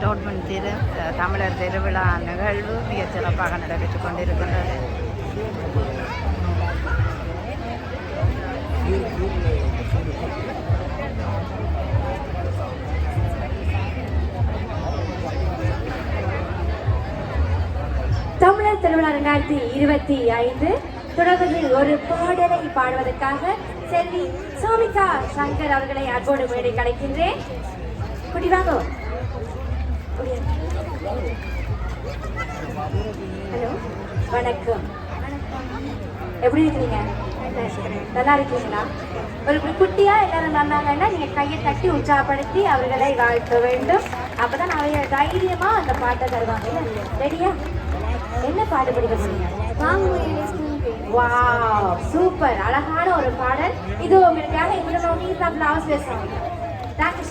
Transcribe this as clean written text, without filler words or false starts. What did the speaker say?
டோட்மன் தமிழர் திருவிழா நிகழ்வு மிக சிறப்பாக நடைபெற்றுக் கொண்டிருக்கின்றது. தமிழர் திருவிழா 2025 தொடர்ந்து ஒரு பாடலை பாடுவதற்காக செல்வி சோமிகா சங்கர் அவர்களை அன்போடு மேடை கலைக்கின்றேன். குடி வாங்க. ஹலோ, வணக்கம். எப்படி இருக்கீங்க? நல்லா இருக்கீங்களா? ஒரு குட்டியா எல்லாரும் நல்லாங்கன்னா நீங்க கையை தட்டி உற்சாகப்படுத்தி அவர்களை வாழ்த்த வேண்டும். அப்பதான் நிறைய தைரியமா அந்த பாட்டை தருவாங்க. ரெடியா? என்ன பாட்டு படிக்க போறீங்க? வாவ், சூப்பர், அழகான ஒரு பாடல். இது உங்களுக்காக. இவ்வளவு நீ தான் பிளவுஸ் பேசுவாங்க. டாக்டர்